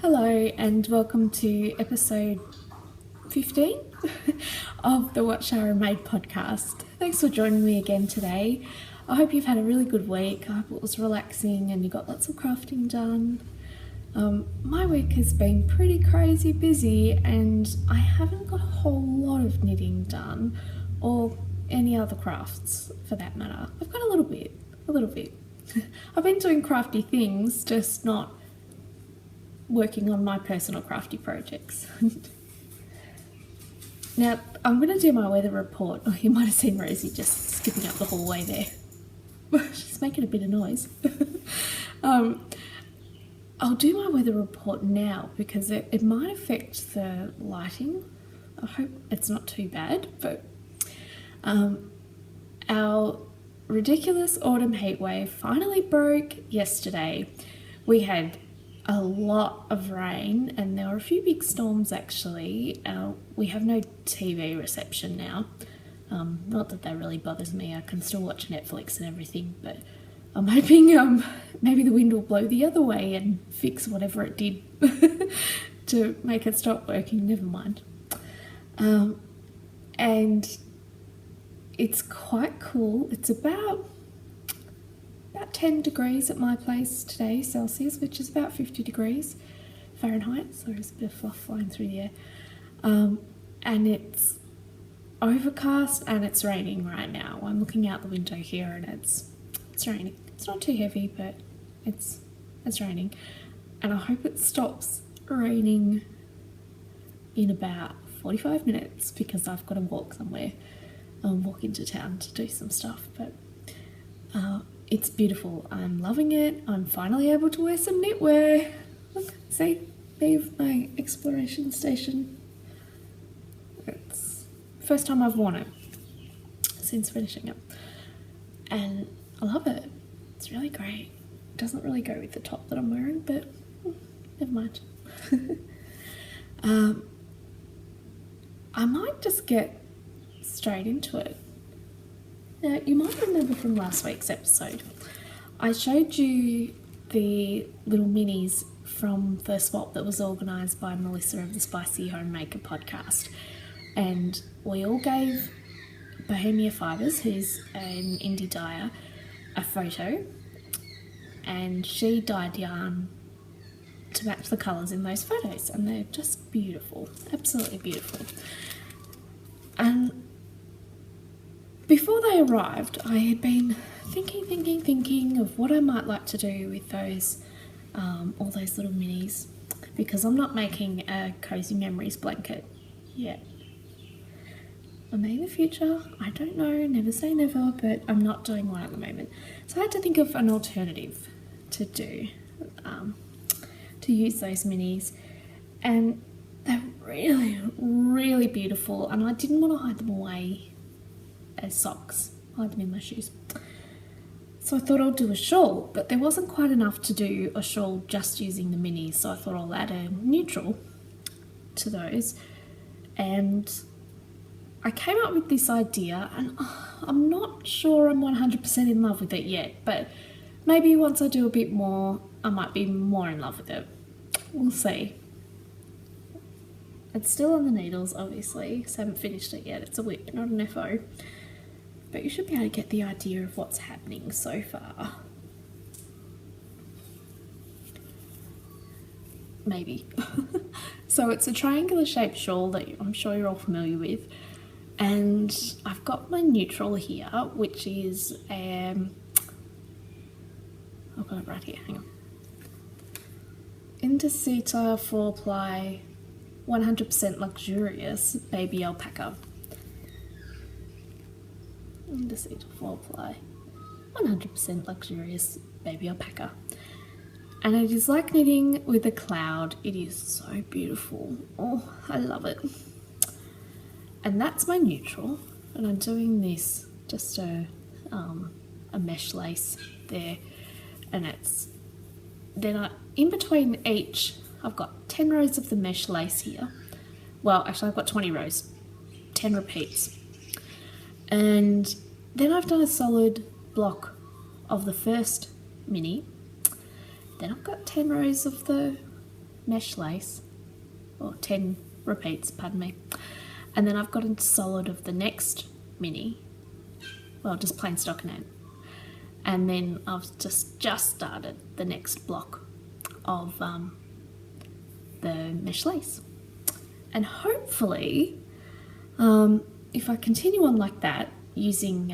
Hello and welcome to episode 15 of the What Shara Made podcast. Thanks for joining me again today. I hope you've had a really good week. I hope it was relaxing and you got lots of crafting done. My week has been pretty crazy busy and I haven't got a whole lot of knitting done or any other crafts for that matter. I've got a little bit. I've been doing crafty things, just not working on my personal crafty projects. Now, I'm going to do my weather report. Oh, you might have seen Rosie just skipping up the hallway there. She's making a bit of noise. I'll do my weather report now because it might affect the lighting. I hope it's not too bad, but our ridiculous autumn heatwave finally broke yesterday. We had a lot of rain and there were a few big storms actually. We have no TV reception now. Not that that really bothers me, I can still watch Netflix and everything, but I'm hoping maybe the wind will blow the other way and fix whatever it did to make it stop working, never mind. And it's quite cool. It's about 10 degrees at my place today, Celsius, which is about 50 degrees Fahrenheit. So there's a bit of fluff flying through the air. And it's overcast and it's raining right now. I'm looking out the window here and it's raining. It's not too heavy, but it's raining. And I hope it stops raining in about 45 minutes because I've got to walk somewhere, walk into town to do some stuff. But it's beautiful. I'm loving it. I'm finally able to wear some knitwear. Look, see, leave my exploration station. It's the first time I've worn it since finishing it. And I love it. It's really great. It doesn't really go with the top that I'm wearing, but never mind. I might just get straight into it. Now, you might remember from last week's episode, I showed you the little minis from the swap that was organised by Melissa of the Spicy Homemaker podcast. And we all gave Bohemia Fibres, who's an indie dyer, a photo. And she dyed yarn to match the colours in those photos. And they're just beautiful, absolutely beautiful. And before they arrived, I had been thinking of what I might like to do with those, all those little minis, because I'm not making a Cozy Memories blanket yet. I may in the future, I don't know, never say never, but I'm not doing one at the moment. So I had to think of an alternative to do, to use those minis, and they're really, really beautiful, and I didn't want to hide them away as socks, hide them in my shoes. So I thought I'll do a shawl, but there wasn't quite enough to do a shawl just using the minis, so I thought I'll add a neutral to those. And I came up with this idea, and I'm not sure I'm 100% in love with it yet, but maybe once I do a bit more, I might be more in love with it. We'll see. It's still on the needles, obviously, because I haven't finished it yet. It's a WIP, not an FO. But you should be able to get the idea of what's happening so far. Maybe. So it's a triangular shaped shawl that I'm sure you're all familiar with. And I've got my neutral here, which is, I've got it right here, hang on. Interceta 4-ply, 100% luxurious baby alpaca. Interceta 4-ply, 100% luxurious baby alpaca. And it is like knitting with a cloud. It is so beautiful. Oh, I love it. And that's my neutral. And I'm doing this, just a mesh lace there. And it's, then in between each, I've got 10 rows of the mesh lace here. Well, actually I've got 20 rows, 10 repeats. And then I've done a solid block of the first mini. Then I've got 10 rows of the mesh lace, or 10 repeats, pardon me. And then I've got a solid of the next mini, well, just plain stockinette. And then I've just started the next block of the mesh lace. And hopefully, if I continue on like that, using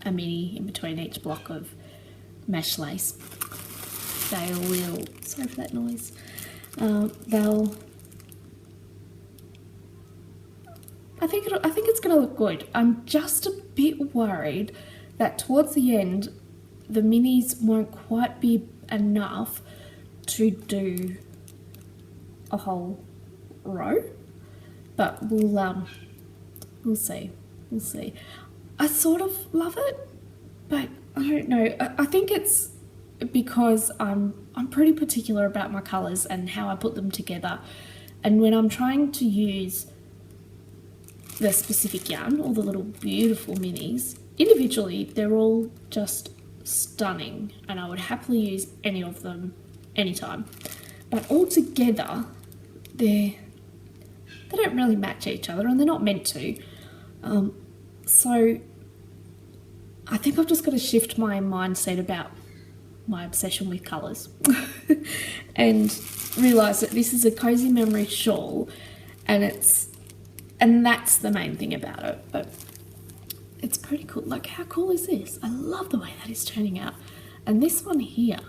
a mini in between each block of mesh lace, they will, sorry for that noise, I think it's going to look good. I'm just a bit worried that towards the end, the minis won't quite be enough to do a whole row, but we'll see. We'll see. I sort of love it, but I don't know. I think it's because I'm pretty particular about my colours and how I put them together. And when I'm trying to use the specific yarn, all the little beautiful minis, individually, they're all just stunning. And I would happily use any of them anytime. But all together, they don't really match each other, and they're not meant to. So I think I've just got to shift my mindset about my obsession with colours and realise that this is a cozy memory shawl, and that's the main thing about it. But it's pretty cool. Like, how cool is this? I love the way that is turning out. And this one here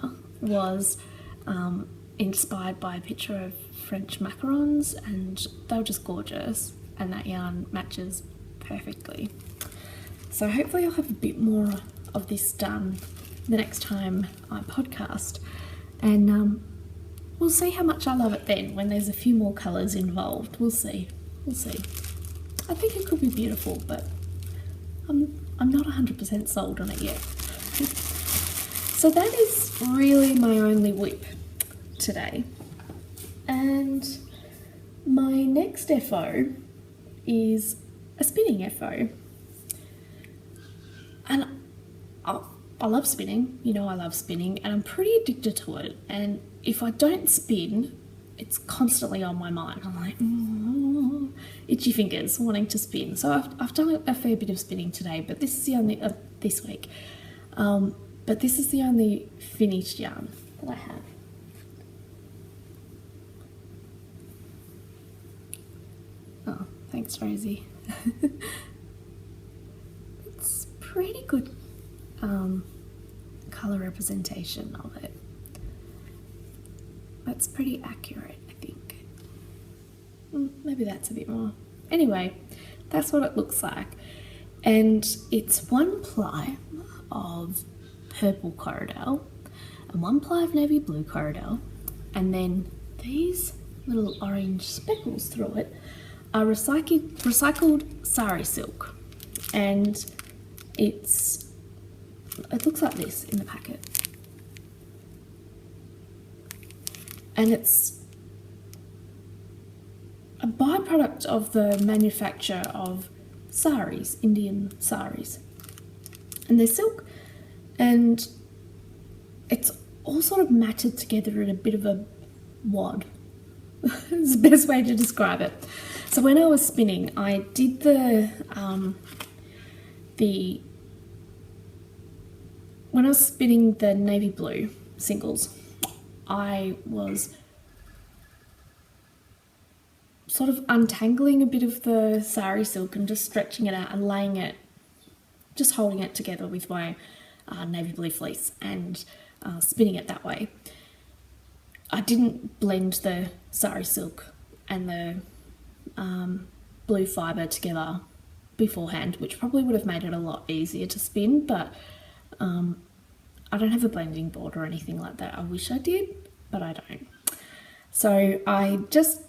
was inspired by a picture of French macarons, and they were just gorgeous, and that yarn matches perfectly. So hopefully I'll have a bit more of this done the next time I podcast, and we'll see how much I love it then when there's a few more colours involved. We'll see. I think it could be beautiful, but I'm not 100% sold on it yet. So that is really my only whip today. And my next FO is a spinning FO. And I love spinning, you know I love spinning, and I'm pretty addicted to it. And if I don't spin, it's constantly on my mind. I'm like, itchy fingers wanting to spin. So I've done a fair bit of spinning today, but this is the only, this week. But this is the only finished yarn that I have. Oh, thanks, Rosie. It's pretty good colour representation of it. That's pretty accurate, I think. Maybe that's a bit more. Anyway, that's what it looks like. And it's 1 ply of purple corridor and 1 ply of navy blue corridor, and then these little orange speckles through it are recycled sari silk, and it looks like this in the packet, and it's a byproduct of the manufacture of saris, Indian saris, and they're silk, and it's all sort of matted together in a bit of a wad. It's the best way to describe it. So when I was spinning, I did when I was spinning the navy blue singles, I was sort of untangling a bit of the sari silk and just stretching it out and laying it, just holding it together with my navy blue fleece and spinning it that way. I didn't blend the sari silk and the blue fibre together beforehand, which probably would have made it a lot easier to spin, but I don't have a blending board or anything like that. I wish I did, but I don't. So I just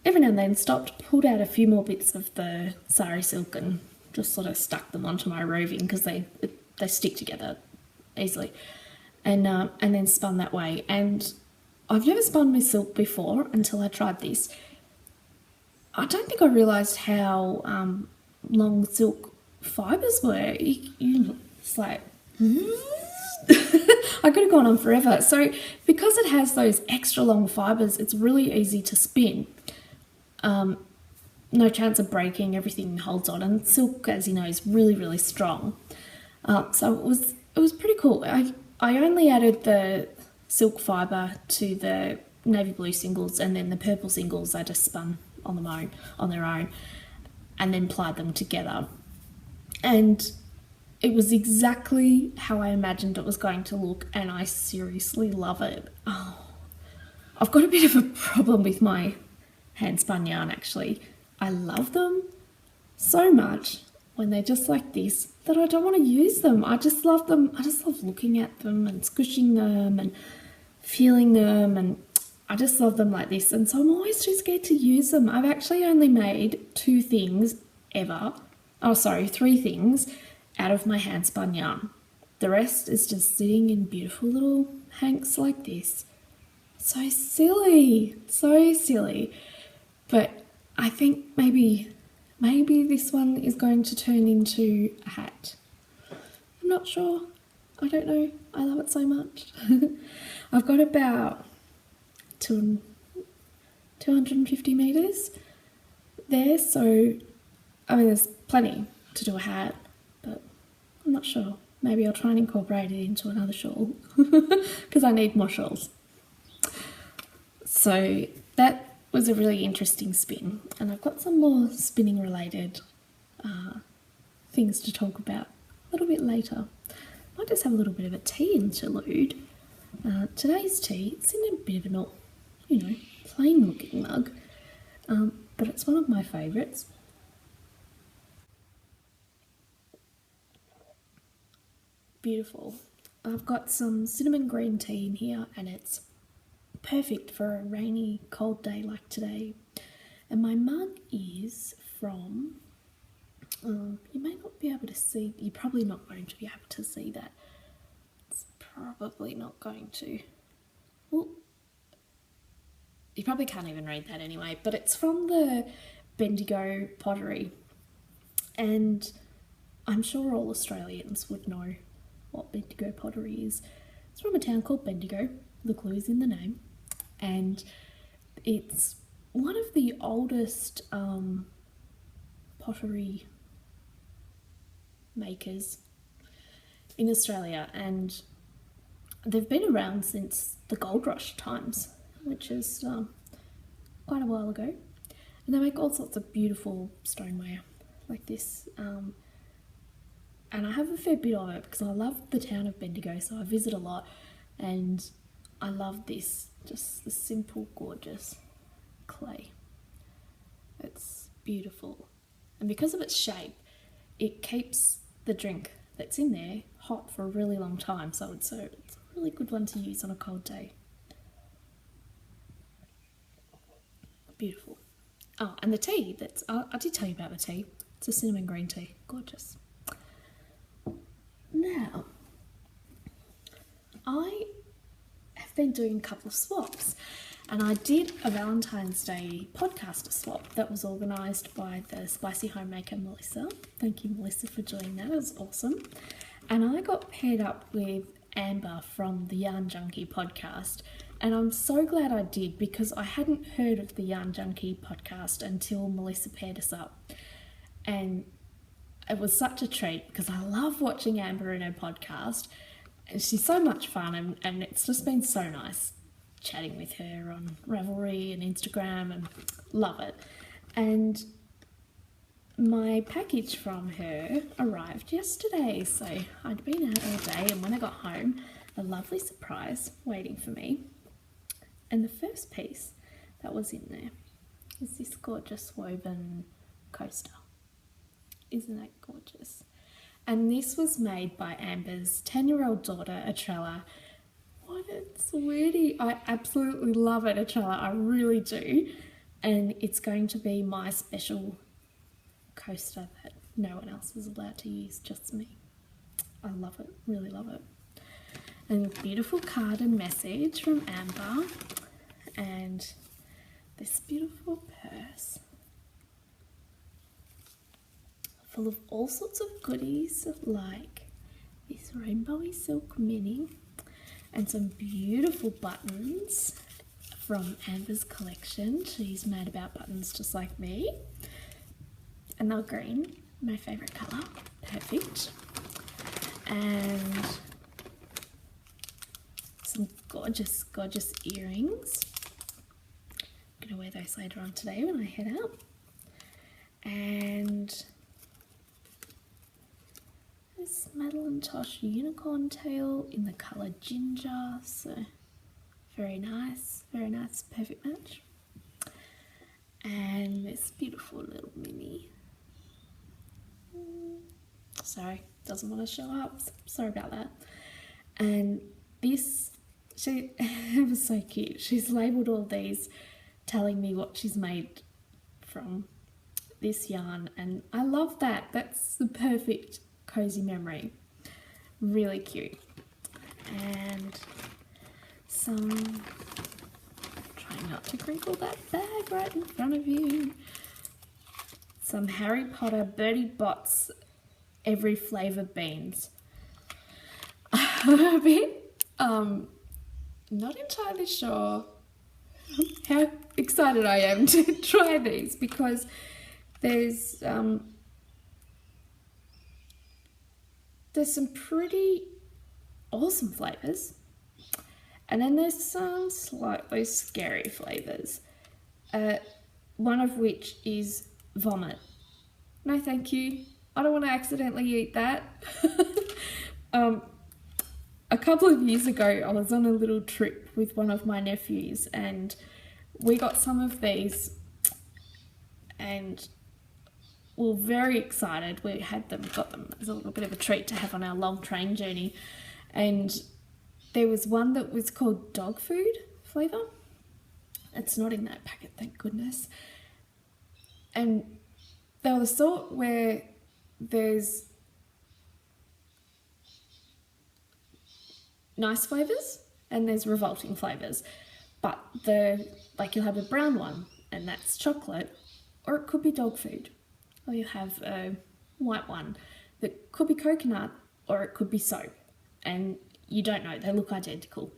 every now and then stopped, pulled out a few more bits of the sari silk and just sort of stuck them onto my roving because they stick together easily, and then spun that way. And I've never spun with silk before until I tried this. I don't think I realised how long silk fibres were. It's like I could have gone on forever. So because it has those extra long fibres, it's really easy to spin. No chance of breaking, everything holds on, and silk, as you know, is really, really strong. So it was pretty cool. I only added the silk fibre to the navy blue singles, and then the purple singles I just spun on their own, and then plied them together. And it was exactly how I imagined it was going to look, and I seriously love it. Oh, I've got a bit of a problem with my hand spun yarn, actually. I love them so much when they're just like this that I don't want to use them. I just love them. I just love looking at them and squishing them and feeling them, and I just love them like this. And so I'm always too scared to use them. I've actually only made 3 things out of my hand spun yarn. The rest is just sitting in beautiful little hanks like this. So silly, so silly. But I think maybe this one is going to turn into a hat. I'm not sure. I don't know. I love it so much. I've got about 250 metres there, so I mean there's plenty to do a hat, but I'm not sure. Maybe I'll try and incorporate it into another shawl because I need more shawls. So that was a really interesting spin, and I've got some more spinning related things to talk about a little bit later. Might just have a little bit of a tea interlude. Today's tea, it's in a bit of an, plain looking mug, but it's one of my favourites. Beautiful. I've got some cinnamon green tea in here, and it's perfect for a rainy, cold day like today. And my mug is from, you may not be able to see, you're probably not going to be able to see that. It's probably not going to. Well, you probably can't even read that anyway, but it's from the Bendigo pottery. And I'm sure all Australians would know what Bendigo pottery is. It's from a town called Bendigo. The clue is in the name. And it's one of the oldest pottery makers in Australia, and they've been around since the gold rush times, which is quite a while ago. And they make all sorts of beautiful stoneware like this, and I have a fair bit of it because I love the town of Bendigo, so I visit a lot, and I love this, just the simple, gorgeous clay. It's beautiful. And because of its shape, it keeps the drink that's in there hot for a really long time, so it's a really good one to use on a cold day. Beautiful. Oh, and the tea, I did tell you about the tea. It's a cinnamon green tea. Gorgeous. Now, I have been doing a couple of swaps, and I did a Valentine's Day podcaster swap that was organised by the spicy homemaker Melissa. Thank you, Melissa, for doing that. It was awesome. And I got paired up with Amber from the Yarn Junkie podcast, and I'm so glad I did because I hadn't heard of the Yarn Junkie podcast until Melissa paired us up. And it was such a treat because I love watching Amber in her podcast. And she's so much fun, and it's just been so nice chatting with her on Ravelry and Instagram, and love it. And my package from her arrived yesterday, so I'd been out all day, and when I got home, a lovely surprise waiting for me. And the first piece that was in there is this gorgeous woven coaster. Isn't that gorgeous? And this was made by Amber's 10-year-old daughter, Estrella. What a sweetie. I absolutely love it, Estrella. I really do. And it's going to be my special coaster that no one else is allowed to use, just me. I love it, really love it. And beautiful card and message from Amber. And this beautiful purse full of all sorts of goodies like this rainbowy silk mini and some beautiful buttons from Amber's collection. She's mad about buttons just like me. And they're green, my favourite colour. Perfect. And some gorgeous, gorgeous earrings. I'm going to wear those later on today when I head out. And this Madeline Tosh unicorn tail in the colour ginger, so very nice, perfect match. And this beautiful little mini. Sorry, doesn't want to show up, sorry about that. And this, it was so cute. She's labelled all these, telling me what she's made from this yarn, and I love that. That's the perfect cozy memory. Really cute. And some, trying not to crinkle that bag right in front of you. Some Harry Potter Bertie Bott's every flavour beans. A bit, not entirely sure how excited I am to try these, because there's some pretty awesome flavours, and then there's some slightly scary flavours, one of which is vomit. No thank you, I don't want to accidentally eat that. A couple of years ago I was on a little trip with one of my nephews and we got some of these and we were very excited. We had them, got them as a little bit of a treat to have on our long train journey. And there was one that was called dog food flavour. It's not in that packet, thank goodness. And they were the sort where there's nice flavours and there's revolting flavours. But you'll have a brown one and that's chocolate, or it could be dog food. Or you have a white one that could be coconut, or it could be soap. And you don't know, they look identical.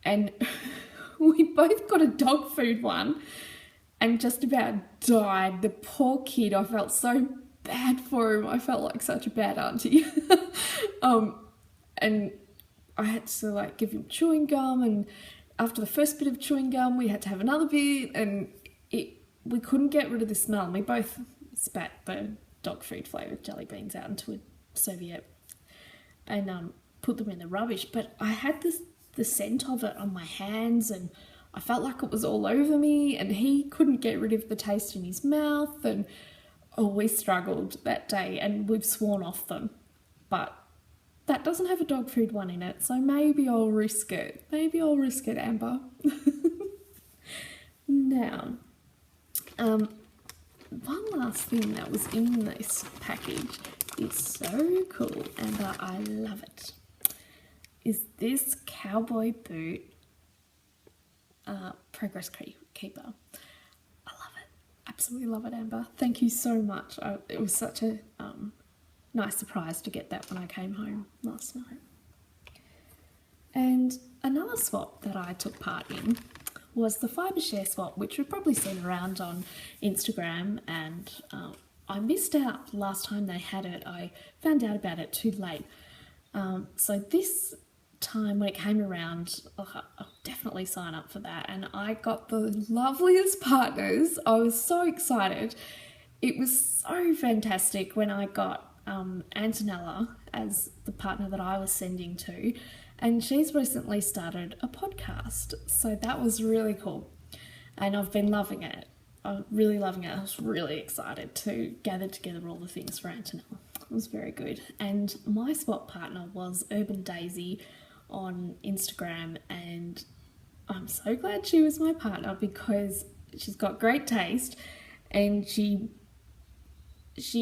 And we both got a dog food one and just about died. The poor kid, I felt so bad for him. I felt like such a bad auntie. And I had to give him chewing gum, and after the first bit of chewing gum we had to have another bit, and we couldn't get rid of the smell. We both spat the dog food flavoured jelly beans out into a serviette and put them in the rubbish, but I had the scent of it on my hands and I felt like it was all over me, and he couldn't get rid of the taste in his mouth, and we struggled that day and we've sworn off them. But that doesn't have a dog food one in it, so maybe I'll risk it. Maybe I'll risk it, Amber. Now, one last thing that was in this package is so cool, Amber, I love it, is this cowboy boot progress keeper. I love it. Absolutely love it, Amber. Thank you so much. It was such a nice surprise to get that when I came home last night. And another swap that I took part in was the fibre share swap, which we've probably seen around on Instagram, and I missed out last time they had it. I found out about it too late. So this time when it came around, I'll definitely sign up for that, and I got the loveliest partners. I was so excited. It was so fantastic when I got Antonella as the partner that I was sending to, and she's recently started a podcast, so that was really cool and I've been loving it. I'm really loving it. I was really excited to gather together all the things for Antonella. was very good. And my swap partner was Urban Daisy on Instagram, and I'm so glad she was my partner because she's got great taste, and she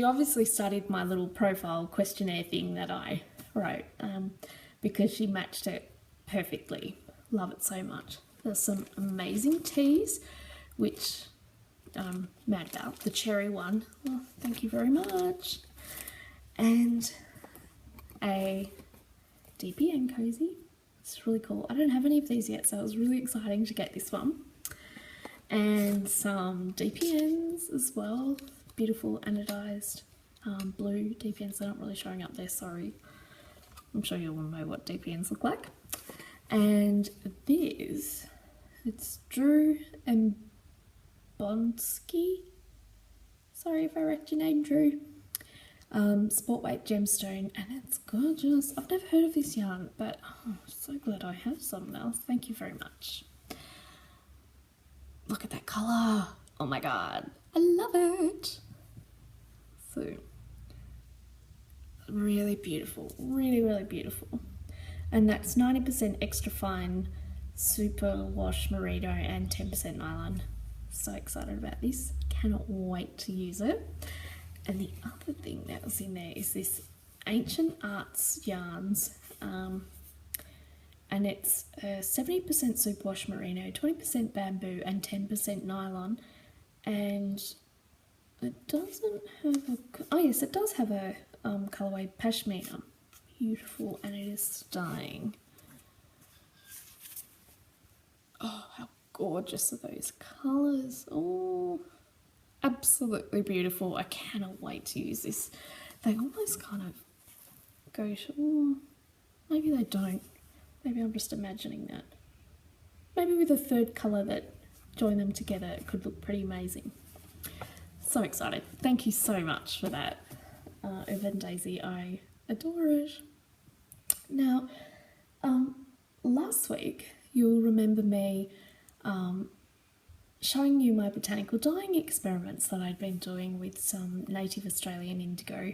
obviously studied my little profile questionnaire thing that I wrote, because she matched it perfectly. Love it so much. There's some amazing teas, which I'm mad about. The cherry one, oh, thank you very much. And a DPN cozy. It's really cool. I don't have any of these yet, so it was really exciting to get this one. And some DPNs as well. Beautiful anodized blue DPNs. They're not really showing up there, sorry. I'm sure you'll know what DPNs look like. And this, it's Drew and Bonsky. Sorry if I wrecked your name, Drew. Sport weight gemstone, and it's gorgeous. I've never heard of this yarn, but I'm so glad I have some now. Thank you very much. Look at that colour. Oh my god, I love it. So really beautiful, really beautiful. And that's 90% extra fine super wash merino and 10% nylon. So excited about this, cannot wait to use it. And the other thing that was in there is this Ancient Arts yarns, and it's 70% superwash merino, 20% bamboo and 10% nylon. And it doesn't have a, oh yes, it does have a colourway pashmina. Beautiful, and it is stunning. Oh, how gorgeous are those colours. Oh, absolutely beautiful. I cannot wait to use this. They almost kind of go to, oh, maybe they don't. Maybe I'm just imagining that. Maybe with a third colour that join them together, it could look pretty amazing. So excited. Thank you so much for that, Urban Daisy. I adore it. Now, last week, you'll remember me showing you my botanical dyeing experiments that I'd been doing with some native Australian indigo,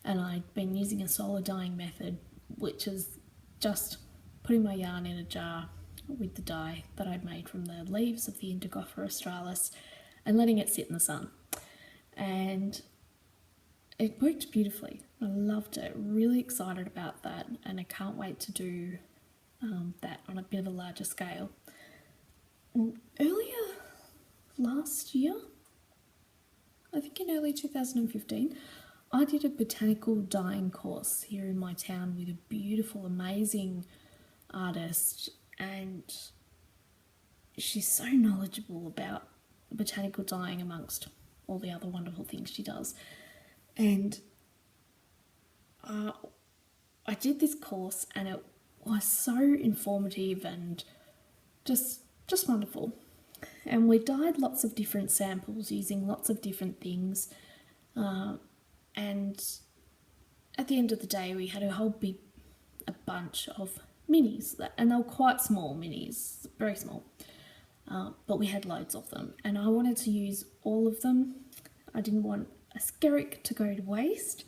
and I'd been using a solar dyeing method, which is just putting my yarn in a jar with the dye that I'd made from the leaves of the Indigophora australis and letting it sit in the sun. And it worked beautifully. I loved it, really excited about that, and I can't wait to do that on a bit of a larger scale. Earlier last year, I think in early 2015, I did a botanical dyeing course here in my town with a beautiful, amazing artist, and she's so knowledgeable about botanical dyeing amongst all the other wonderful things she does. And I did this course, and it was so informative and just wonderful. And we dyed lots of different samples using lots of different things, and at the end of the day we had a bunch of minis, and they were quite small minis, very small, but we had loads of them, and I wanted to use all of them. I didn't want a skerrick to go to waste,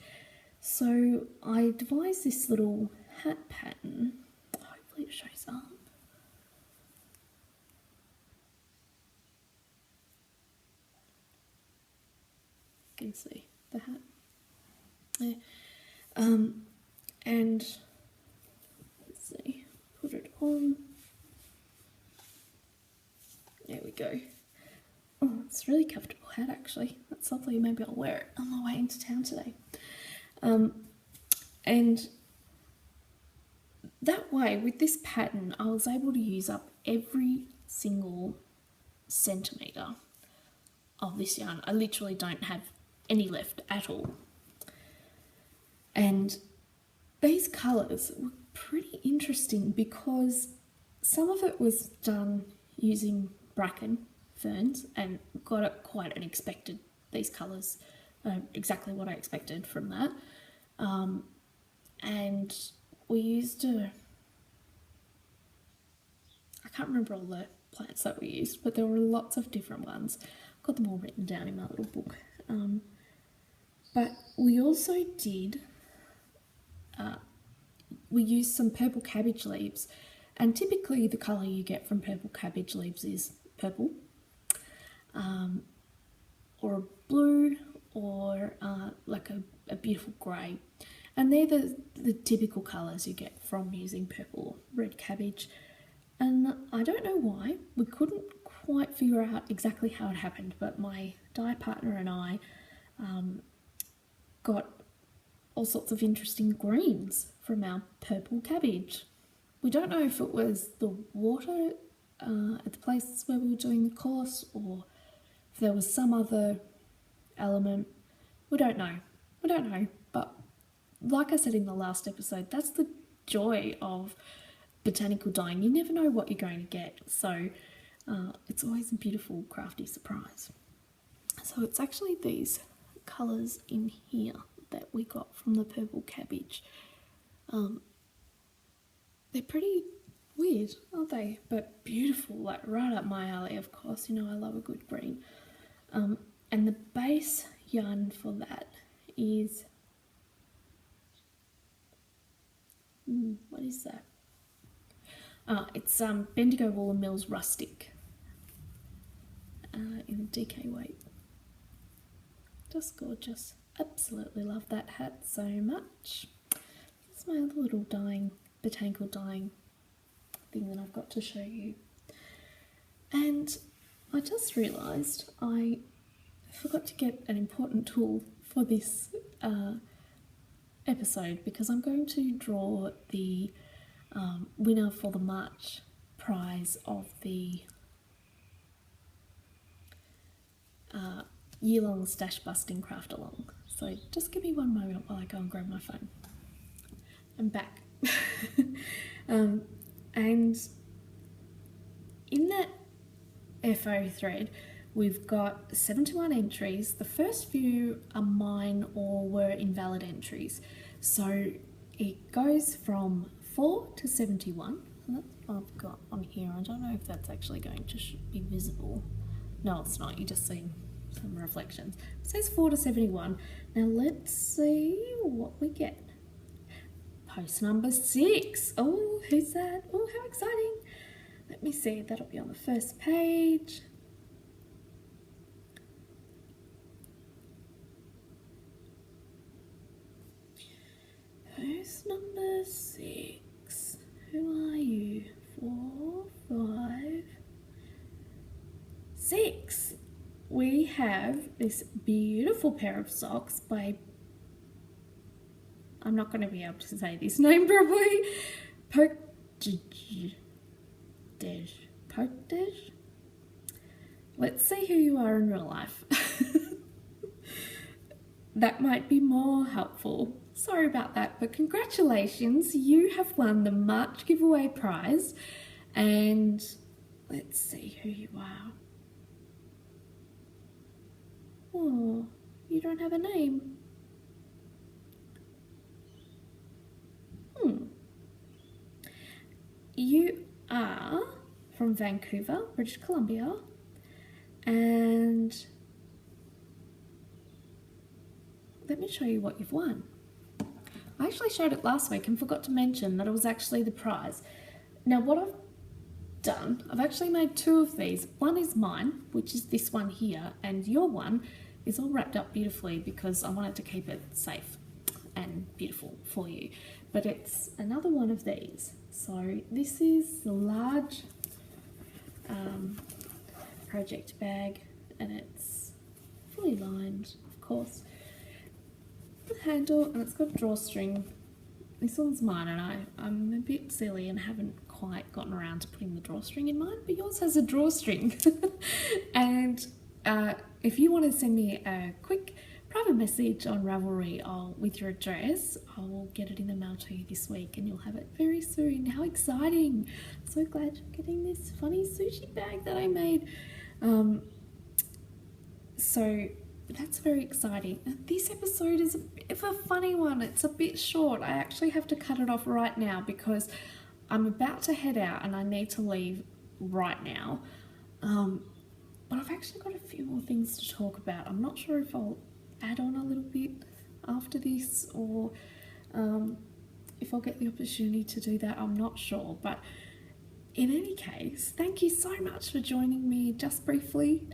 so I devised this little hat pattern. Hopefully it shows up. You can see the hat there. And let's see, put it on. There we go. Oh, it's a really comfortable hat actually. That's lovely. Maybe I'll wear it on my way into town today. And that way, with this pattern, I was able to use up every single centimetre of this yarn. I literally don't have any left at all. And these colours were pretty interesting because some of it was done using bracken ferns and got it quite unexpected, these colours, exactly what I expected from that. And we used I can't remember all the plants that we used, but there were lots of different ones. I've got them all written down in my little book. But we also did we used some purple cabbage leaves, and typically the colour you get from purple cabbage leaves is purple, or a blue, or like a beautiful grey. And they're the typical colours you get from using purple or red cabbage. And I don't know why, we couldn't quite figure out exactly how it happened, but my dye partner and I got all sorts of interesting greens from our purple cabbage. We don't know if it was the water at the place where we were doing the course, or if there was some other element. We don't know, but like I said in the last episode, that's the joy of botanical dyeing. You never know what you're going to get, so it's always a beautiful crafty surprise. So it's actually these colours in here that we got from the purple cabbage. They're pretty weird, aren't they? But beautiful, like right up my alley, of course. You know, I love a good green. And the base yarn for that is, what is that? It's Bendigo Wool & Mills Rustic in a DK weight. Just gorgeous. Absolutely love that hat so much. It's my other little botanical dyeing thing that I've got to show you. And I just realised I forgot to get an important tool for this episode, because I'm going to draw the winner for the March prize of the year-long stash busting craft along. So just give me one moment while I go and grab my phone. I'm back. And in that FO thread, we've got 71 entries. The first few are mine or were invalid entries. So it goes from 4 to 71. And that's what I've got on here. I don't know if that's actually going to be visible. No, it's not. You're just seeing some reflections. It says 4 to 71. Now let's see what we get. Post number 6. Oh, who's that? Oh, how exciting. Let me see. That'll be on the first page. Post number 6. Who are you? 4, 5, 6. We have this beautiful pair of socks by, I'm not going to be able to say this name properly, Pottery. Let's see who you are in real life. That might be more helpful. Sorry about that, but congratulations, you have won the March giveaway prize. And let's see who you are. Oh, you don't have a name. You are from Vancouver, British Columbia, and let me show you what you've won. I actually showed it last week and forgot to mention that it was actually the prize. Now what I've done, I've actually made 2 of these. One is mine, which is this one here, and your one is all wrapped up beautifully because I wanted to keep it safe and beautiful for you. But it's another one of these. So this is the large project bag, and it's fully lined, of course. The handle, and it's got a drawstring. This one's mine, and I'm a bit silly and haven't quite gotten around to putting the drawstring in mine, but yours has a drawstring. And if you want to send me a quick private message on Ravelry with your address, I will get it in the mail to you this week, and you'll have it very soon. How exciting! I'm so glad you're getting this funny sushi bag that I made. So that's very exciting. This episode is a bit of a funny one. It's a bit short. I actually have to cut it off right now because I'm about to head out and I need to leave right now. But I've actually got a few more things to talk about. I'm not sure if I'll add on a little bit after this, or if I'll get the opportunity to do that, I'm not sure. But in any case, thank you so much for joining me just briefly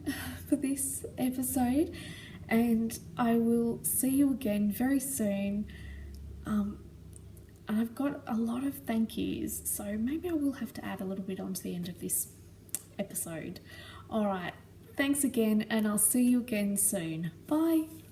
for this episode, and I will see you again very soon. And I've got a lot of thank yous, so maybe I will have to add a little bit onto the end of this episode. All right, thanks again, and I'll see you again soon. Bye.